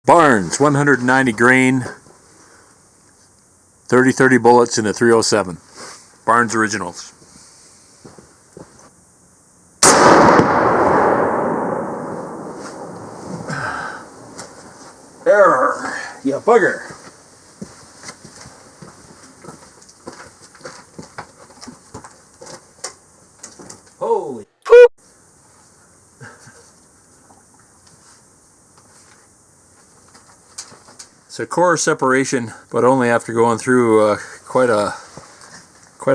Barnes, 190 grain, 30 bullets in a 307. Barnes Originals. Error, you bugger. Holy poop! So core separation, but only after going through quite a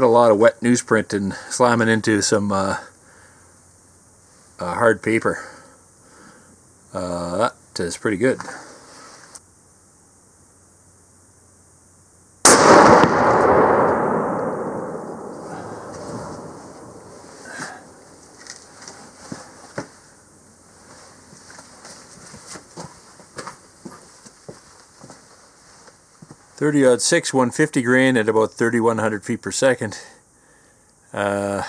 lot of wet newsprint and slamming into some hard paper. That is pretty good. .30-06, 150 grain at about 3,100 feet per second. That's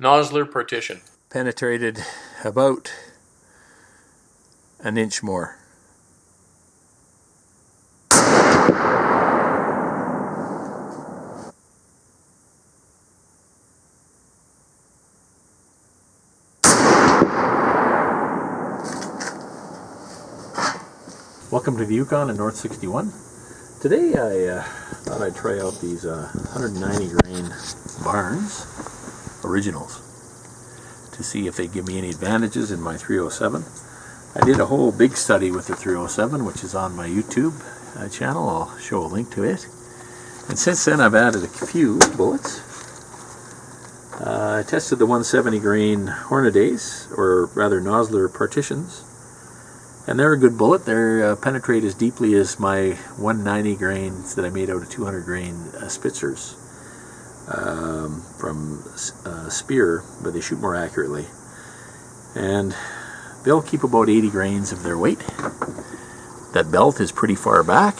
Nosler partition. Penetrated about an inch more. Welcome to the Yukon in North 61. Today I thought I'd try out these 190 grain Barnes Originals to see if they give me any advantages in my 307. I did a whole big study with the 307, which is on my YouTube channel. I'll show a link to it. And since then I've added a few bullets. I tested the 170 grain Hornadays, or rather Nosler partitions. And they're a good bullet. They penetrate as deeply as my 190 grains that I made out of 200 grain Spitzers from Spear, but they shoot more accurately. And they'll keep about 80 grains of their weight. That belt is pretty far back,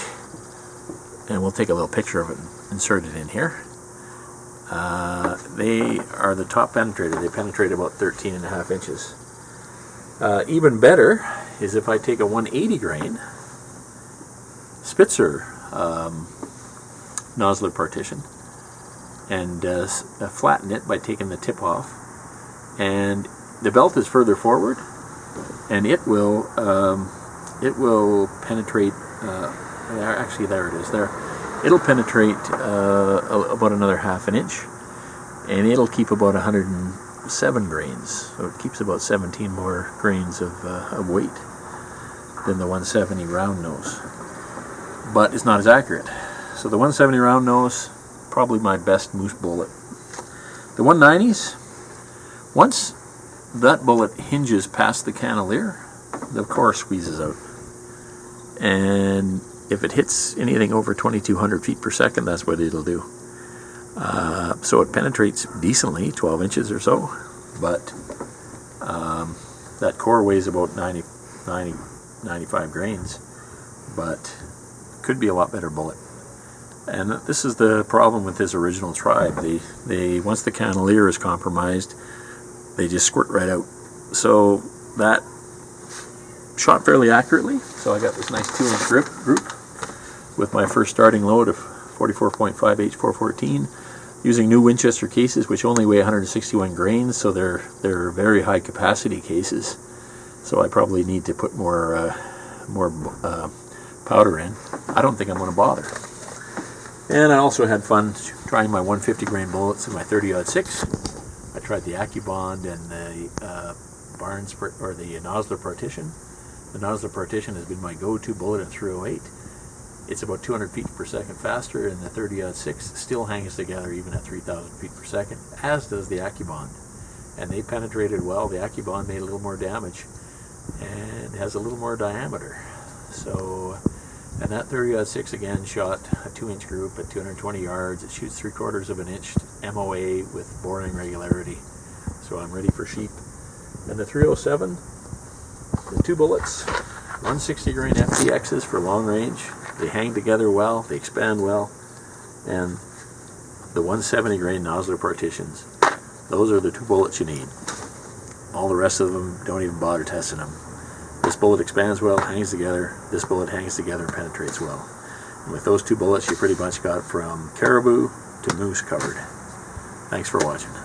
and we'll take a little picture of it and insert it in here. They are the top penetrator. They penetrate about 13.5 inches. Even better is if I take a 180 grain Spitzer Nosler partition and flatten it by taking the tip off, and the belt is further forward, and it will penetrate. Actually, there it is. There, it'll penetrate about another half an inch, and it'll keep about 107 grains, so it keeps about 17 more grains of weight than the 170 round nose, but it's not as accurate. So the 170 round nose, probably my best moose bullet. The 190s, once that bullet hinges past the cannoneer, the core squeezes out, and if it hits anything over 2,200 feet per second, that's what it'll do. So it penetrates decently, 12 inches or so, but that core weighs about 95 grains, but could be a lot better bullet. And this is the problem with this original tribe. They once the cannoneer is compromised, they just squirt right out. So that shot fairly accurately. So I got this nice 2-inch group with my first starting load of 44.5 H414, using new Winchester cases, which only weigh 161 grains, so they're very high capacity cases. So I probably need to put more powder in. I don't think I'm going to bother. And I also had fun trying my 150 grain bullets in my 30-06. I tried the AccuBond and the Barnes or the Nosler partition. The Nosler partition has been my go-to bullet in 308. It's about 200 feet per second faster, and the 30-06 still hangs together even at 3,000 feet per second, as does the AccuBond. And they penetrated well. The AccuBond made a little more damage and has a little more diameter. So, and that 30-06 again shot a 2-inch group at 220 yards. It shoots 3/4 of an inch MOA with boring regularity. So I'm ready for sheep. And the 307, the 2 bullets, 160 grain FTXs for long range. They hang together well, they expand well, and the 170 grain Nosler partitions. Those are the 2 bullets you need. All the rest of them, don't even bother testing them. This bullet expands well, hangs together. This bullet hangs together and penetrates well. And with those two bullets, you pretty much got from caribou to moose covered. Thanks for watching.